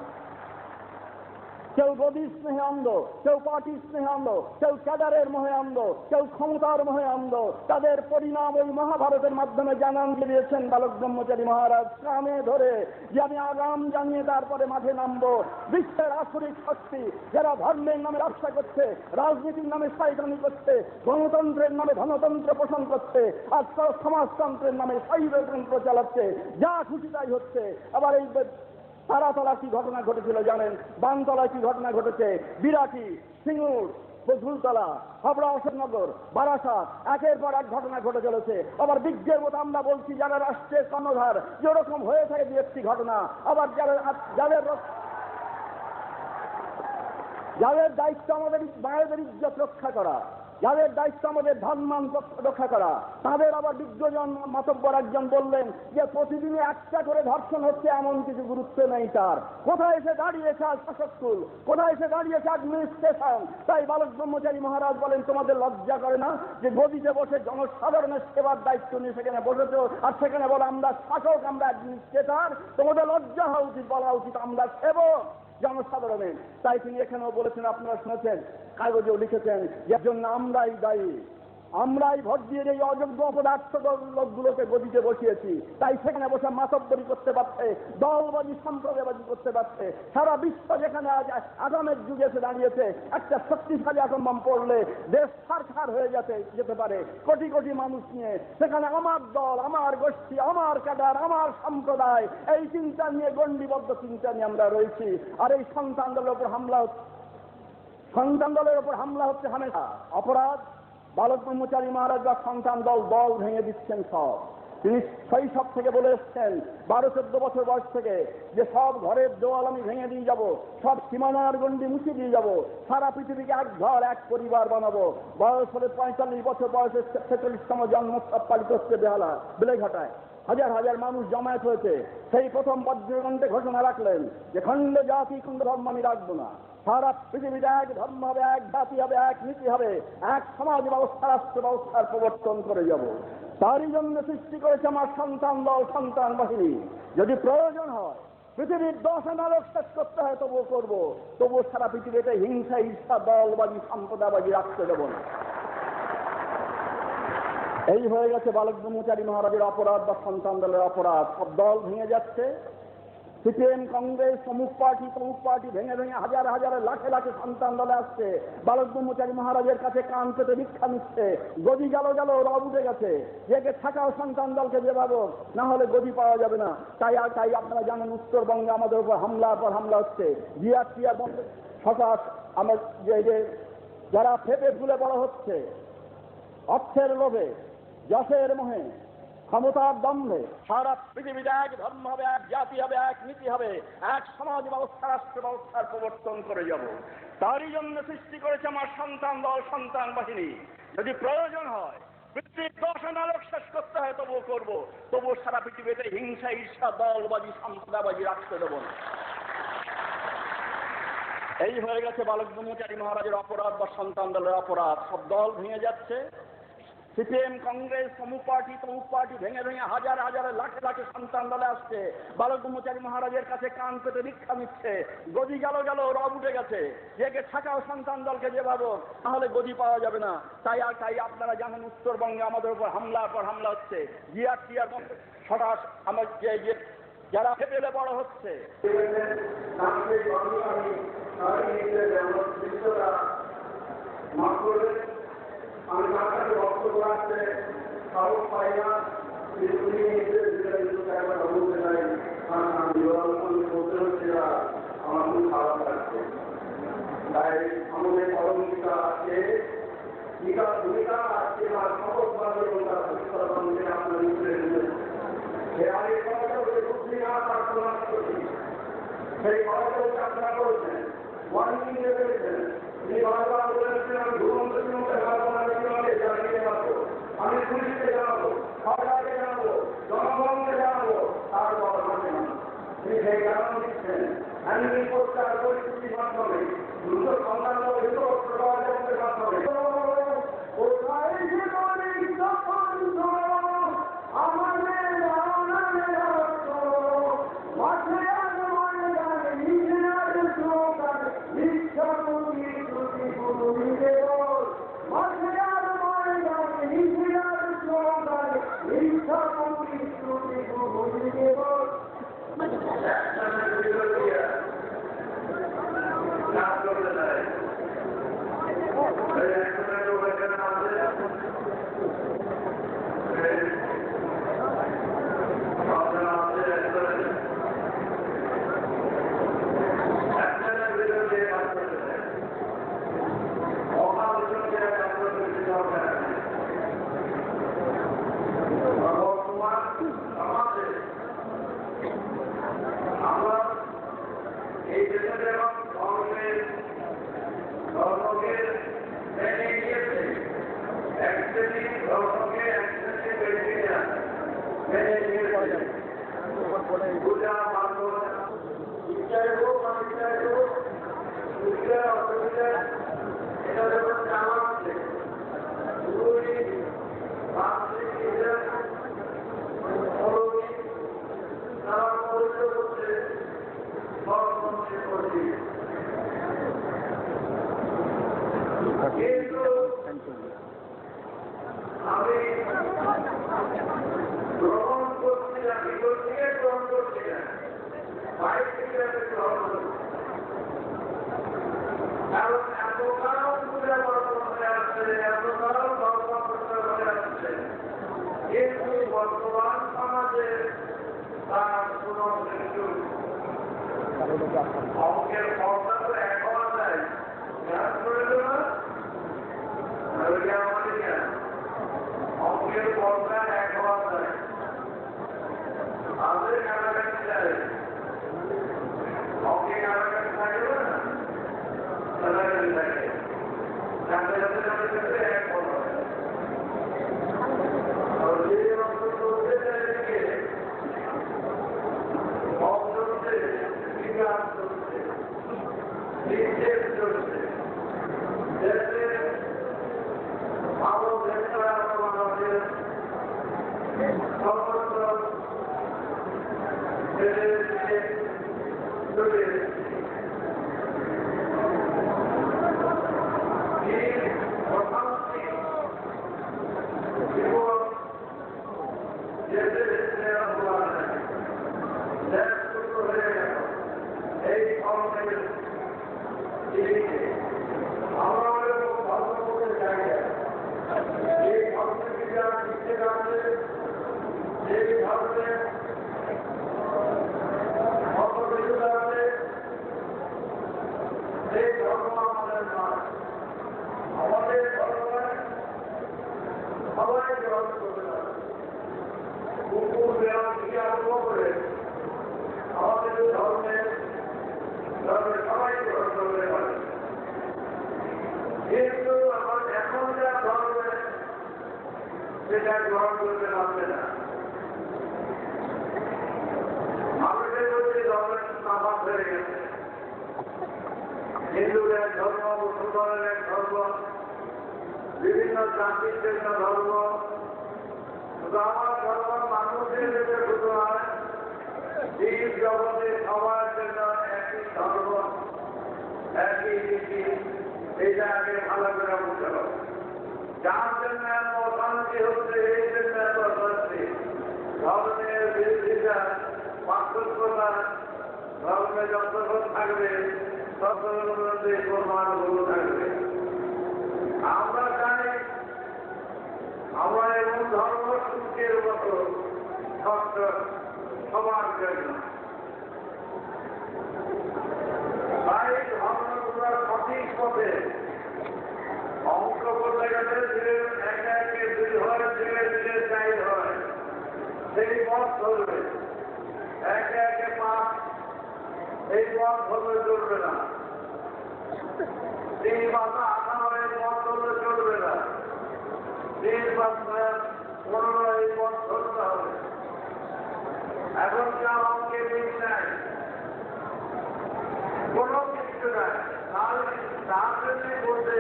কেউ গদি স্নেহে অন্ধ, কেউ পার্টি স্নেহে অন্ধ, কেউ ক্যাডারের মোহে অন্ধ, কেউ ক্ষমতার মোহে অন্ধ। তাদের পরিণাম ওই মহাভারতের মাধ্যমে জানান দিয়েছেন বালক ব্রহ্মচারী মহারাজ কানে ধরে, যে আমি আগাম জানিয়ে তারপরে মাঠে নামবো। বিশ্বের আসরিক শক্তি যারা ধর্মের নামে ব্যবসা করছে, রাজনীতির নামে শয়তানি করছে, গণতন্ত্রের নামে ধনতন্ত্র পোষণ করছে, আর সমাজতন্ত্রের নামে শৈবতন্ত্র চালাচ্ছে, যা খুশি তাই হচ্ছে। আবার এই তারাতলা কি ঘটনা ঘটেছিল জানেন, বানতলায় কি ঘটনা ঘটেছে, বিরাটি, সিঙ্গুর, বজরুলতলা, হাবড়া, অশোকনগর, বারাসাত, একের পর এক ঘটনা ঘটে চলেছে। আবার বিজ্ঞের মতো আমরা বলছি যারা রাষ্ট্রের কর্ণধার, যেরকম হয়ে থাকে দু একটি ঘটনা। আবার যাদের দায়িত্ব আমাদের মায়েদের ইজ্জত রক্ষা করা, যাদের দায়িত্ব আমাদের ধর্মান রক্ষা করা, তাদের আবার বিজ্ঞজন মাতব্বর একজন বললেন যে প্রতিদিনই একটা করে ধর্ষণ হচ্ছে, এমন কিছু গুরুত্ব নেই তার। কোথায় এসে দাঁড়িয়েছে আজ শাসককুল, কোথায় এসে দাঁড়িয়েছে অ্যাডমিনিস্ট্রেশন? তাই বালক ব্রহ্মচারী মহারাজ বলেন, তোমাদের লজ্জা করে না যে গদিতে বসে জনসাধারণের সেবার দায়িত্ব নিয়ে সেখানে বসেছ, আর সেখানে বলে আমরা শাসক, আমরা অ্যাডমিনিস্ট্রেটর? তোমাদের লজ্জা হওয়া উচিত, বলা উচিত আমরা সেবক জনসাধারণের। তাই তিনি এখানেও বলেছেন, আপনারা শুনেছেন, কাগজেও লিখেছেন, এর জন্য আমরাই দায়ী, আমরাই ভোট দিয়ে এই অযোগ্য অপদার্থ লোকগুলোকে গদিতে বসিয়েছি। তাই সেখানে বসে মাতব্বরি করতে পারছে, দলবাজি, সম্প্রদায়বাজি করতে পারছে। সারা বিশ্ব যেখানে আজ আগামের যুগে এসে দাঁড়িয়েছে, একটা শক্তিশালী আতঙ্ক বোম পড়লে দেশ ছারখার হয়ে যেতে পারে কোটি কোটি মানুষ নিয়ে। সেখানে আমার দল, আমার গোষ্ঠী, আমার ক্যাডার, আমার সম্প্রদায়, এই চিন্তা নিয়ে, গণ্ডিবদ্ধ চিন্তা নিয়ে আমরা রয়েছি। আর এই সন্তান দলের উপর হামলা হচ্ছে, সন্তান দলের উপর হামলা হচ্ছে হামেশা অপরাধ। বালক ব্রহ্মচারী মহারাজ বা সন্তান দল ভেঙে দিচ্ছেন সব। তিনি শৈশব থেকে বলে এসছেন, 12-14 বছর বয়স থেকে, যে সব ঘরের দেওয়াল আমি ভেঙে দিয়ে যাব, সব সীমানার গণ্ডি মুছে দিয়ে যাব, সারা পৃথিবীকে এক ঘর, এক পরিবার বানাবো। বয়স হলে 45 বছর বয়সে 46তম জন্মোৎসব পালিত হচ্ছে বেলেঘাটায়। হাজার হাজার মানুষ জমায়েত হয়েছে। সেই প্রথম বজ্রকণ্ঠে ঘোষণা রাখলেন যে খণ্ড জাতি, খণ্ড ধর্ম আমি রাখবো না। সারা পৃথিবীতে এক ধর্ম হবে, এক জাতি হবে, এক নীতি হবে, এক সমাজ ব্যবস্থা, রাষ্ট্র ব্যবস্থার প্রবর্তন করে যাব। তারই জন্য সৃষ্টি করেছে আমার সন্তান দল, সন্তান বাহিনী। যদি প্রয়োজন হয় পৃথিবীর 10 আনারক শেষ করতে হয় তবুও করবো, তবুও সারা পৃথিবীতে হিংসা, ঈর্ষা, দলবাজি, সম্প্রদায়বাজি রাখতে দেব না। এই হয়ে গেছে বালক ব্রহ্মচারী মহারাজের অপরাধ বা সন্তান দলের অপরাধ। সব দল ভেঙে যাচ্ছে। সিপিএম, কংগ্রেস, অমুক পার্টি ভেঙে ভেঙে হাজার হাজার লাখে লাখে সন্তান দলে আসছে। বালক ব্রহ্মচারী মহারাজের কাছে কান পেতে ভিক্ষা নিচ্ছে। গদি গেল রব উঠে গেছে, যে থাকাও সন্তান দলকে যেভাবে, না হলে গদি পাওয়া যাবে না। তাই আপনারা জানেন, উত্তরবঙ্গে আমাদের উপর হামলার পর হামলা হচ্ছে। জিআরটিআর হতাশ, আমার যে যারা ফেপে ফুলে বড় হচ্ছে অর্থের লোভে, যশের মোহে, ক্ষমতার দম্ভে, সারা পৃথিবীতে এক ধর্ম হবে, এক জাতি হবে, এক নীতি হবে, এক সমাজ ব্যবস্থা, রাষ্ট্র ব্যবস্থার প্রবর্তন করে যাব। তারই জন্য সৃষ্টি করেছে আমার সন্তান দল, সন্তান বাহিনী। যদি প্রয়োজন হয় পৃথিবীর 10 আনারক শেষ করতে হয় তবুও করবো, তবুও সারা পৃথিবীতে হিংসা, ঈর্ষা, দলবাজি, সম্প্রদায়বাজি রাখতে দেব না। এই হয়ে গেছে বালক ব্রহ্মচারী মহারাজের অপরাধ বা সন্তান দলের অপরাধ। সব দল ভেঙে যাচ্ছে। সিপিএম, কংগ্রেস, তমুক পার্টি ভেঙে ভেঙে হাজার হাজার লাখে লাখে সন্তান দলে আসছে, বালক ব্রহ্মচারী মহারাজের কাছে কান পেতে ভিক্ষা নিচ্ছে। গদি গেল রব উঠে গেছে, যে ছাকাও সন্তান দলকে যেভাবে, তাহলে গদি পাওয়া যাবে না। তাই আপনারা জানেন উত্তরবঙ্গে আমাদের উপর হামলার পর হামলা হচ্ছে, জিআর হঠাৎ আমার যারা ফেপেলে বড় হচ্ছে। আমি তার কাছে বক্তব্য রাখতে সাহস পাই না, বলতে হচ্ছে আমার খুব খারাপ লাগছে। তাই আমাদের সহযোগিতা আছে, ভূমিকা আছে বা শপথবাদী এবং তার ভবিষ্যৎ আপনার সেই খরচটা আপনারা করেছেন, ওয়ার্নিং দিয়ে ফেলেছেন। তিনি বারবার বলেছেন আমি ঘুমন্ত জানিয়ে পারবো, আমি পুলিশকে জানাবো, সরকারকে জানাবো, জনগণকে জানাবো, তার কথা মানে না। তিনি সেই জানানো দিচ্ছেন আইনি প্রচার পরিস্থিতির মাধ্যমে দ্রুত সংক্রান্ত প্রকাশের মাধ্যমে। আমি গ্রহণ করছি না, ভিতর থেকে গ্রহণ করছি না, বাইরে থেকে আমি গ্রহণ করছি। কারণ এতকাল পূজা বর্তমানে আসছে, এতকাল ধর্ম প্রচার হয়ে আসছে, কিন্তু বর্তমান সমাজে তার কোন কিছু অঙ্কের পর্দা তো এক হওয়া যায়, যার প্রয়োজন আমাদের জ্ঞান অঙ্কের পর্দা এক হওয়া যায়, আমাদের কাছাকাছি যায়, অঙ্কে কাছাকাছি থাকবে না, কাছাকাছি থাকে, যাতে যাতে যাতে যাতে এক হওয়া যায়। যে অঙ্ক চলতে চাইছে অঙ্ক চলছে, বিজ্ঞান চলছে, বিশেষ চলছে, দেশের আরো দেশটা আমাদের সর্বত্র চলে অর্থনৈতিক জীবন দেশের দেশ শুরু হয়ে গেল এই ধরনের জিনিসে আমরা ধর্ম করতে চাই না। এই ধর্মের বিচার শিখতে যাচ্ছে, এই ধর্মের অপবিত্র আছে, সেই ধর্ম আমাদের নয়। আমাদের ধর্মের সবাই গ্রহণ করতে পারে, কুকুর বিড়াল থেকে আরম্ভ করে আমাদের ধর্মের সবাই গ্রহণ করতে পারে। কিন্তু আমার এখন যা ধর্মে সেটা গ্রহণ করতে পারবে না। মানুষের মধ্যে ধর্মের নামাজ হয়ে গেছে, হিন্দুর এক ধর্ম, মুসলমানের এক ধর্ম, বিভিন্ন জাতির জন্য ধর্ম, শুধু আমার ধর্ম মানুষের জন্য শুধু নয়, এই জগতে সবার জন্য একই ধর্ম, একই নীতি, এইটা আগে ভালো করে বুঝতে হবে। যার জন্য এত অশান্তি হচ্ছে, এই জন্য এত অশান্তি, ধর্মের বিরোধিতা, পার্থক্যতা, ধর্মে যতক্ষণ থাকবে ততক্ষণ মধ্যে প্রমাণগুলো থাকবে। আমরা জানি আমরা এমন ধর্ম সূর্যের মতো শক্ত সবার জন্য, তাই ধর্মগুলো সঠিক পথে অঙ্ক করতে গেলে ধীরে একে একে 2 হয়, ধীরে ধীরে 4 হয়, সেই পথ ধরবে। একে একে 5, এই পথ ধরলে চলবে না। 3 বাসা 18 এই পথ ধরলে চলবে না। 3 বাসা 15 এই পথ ধরতে হবে। এখন যা অঙ্কে দিন নাই, কোনো কিছু নাই, তার জন্য বলতে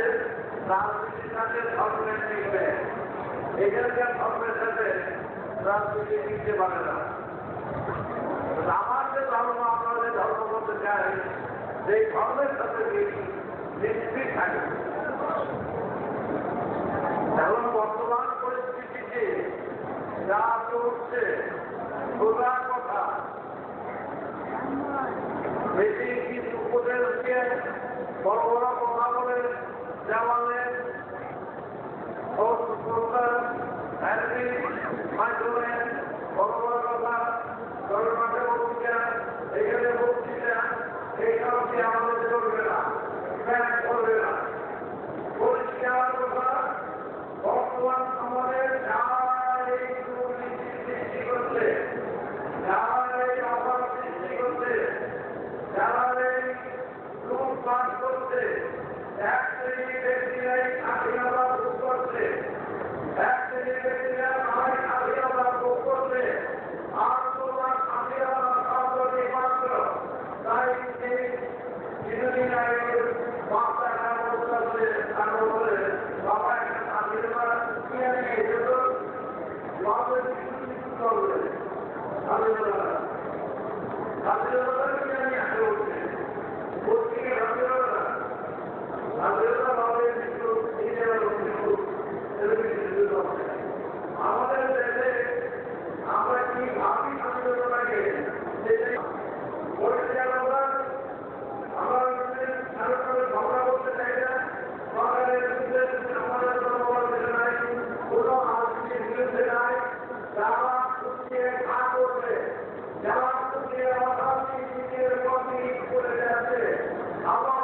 রাজনীতির সাথে ধর্মের মিলবে। এখানকার ধর্মের সাথে রাজনীতি মিলতে পারে না। আমার যে ধর্ম, আমরা যে ধর্ম করতে চাই, সেই ধর্মের সাথে নিশ্চিত থাকে। এখন বর্তমান পরিস্থিতিতে যা চলছে, সোজা কথা, বেশি কিছু উপদেশকে বড় বড় কথা বলে দেওয়ালে মাধ্যমে বড় বড় কথা, জনমাঠে বক্তৃতা, এখানে বক্তৃতা, এই কারণে আমাদের চলবে না, করবে না। পরিষ্কার কথা, বর্তমান সমাজে যারা এই দুর্নীতি সৃষ্টি করছে, যারা এই অভাব সৃষ্টি করছে, যারা এই লুটপাট করছে, এক শ্রেণীর ব্যক্তিরাই স্বাধীনতা ভোগ করছে, এক শ্রেণীর ব্যক্তিরা সবাই স্বাধীনতা ভোগ করছে, আর তোমার স্বাধীনতা সর্বদই মাত্র। তাই কিছুদিন আগে বাচ্চা কাগজ করছে, বলে বাবা একটা স্বাধীনতা কিনে নিয়ে যেত, বাবার কিছু করবে স্বাধীনতা, স্বাধীনতা কিনে নিয়ে আসে উঠছে, পত্রিকা স্বাধীনতা, স্বাধীনতা বাবার কিছু আমাদের দেশে আমরা কি ভাবি স্বাধীনতাকে, সেটাই পরিষ্কারতা। আমরা ঝগড়া করতে চাই না, সরকারের বিরুদ্ধে আমাদের কোনো নাই, কোনো রাজনীতির বিরুদ্ধে নাই। যারা খুঁজিয়ে ঘা করবে, যারা খুঁজিয়ে অর্থনীতির প্রতি করে যাচ্ছে, আমার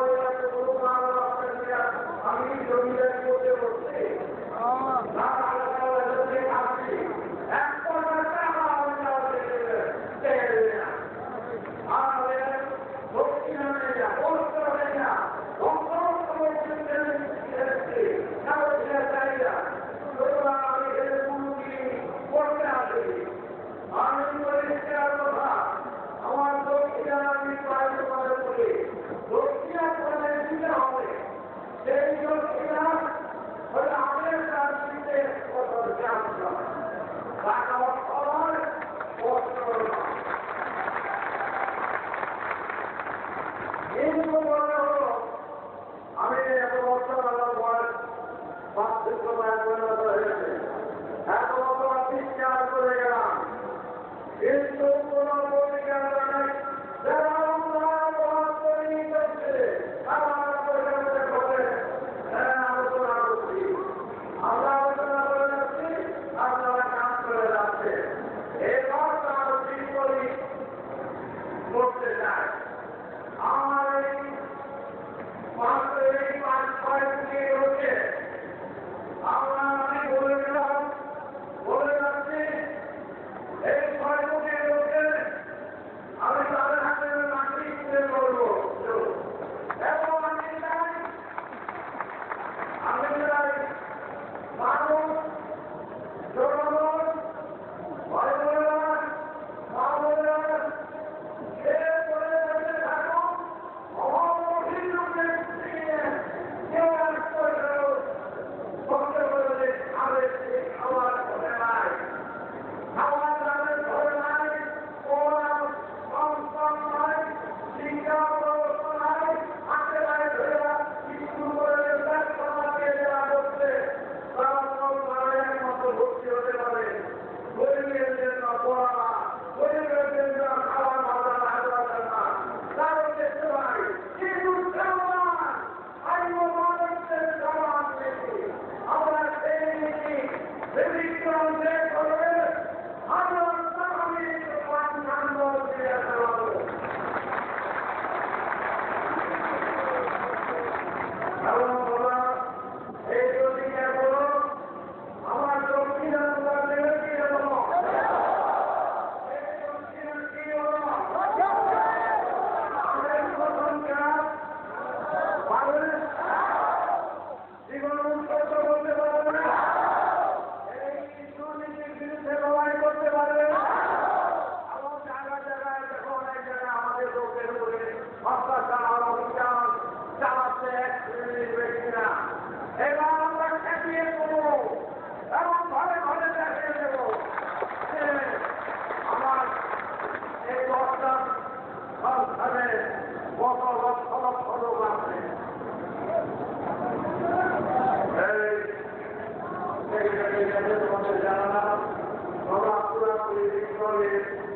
আমি জমিদারি করতে বলছি, আমি পরিষ্কার কথা বিপ্লবের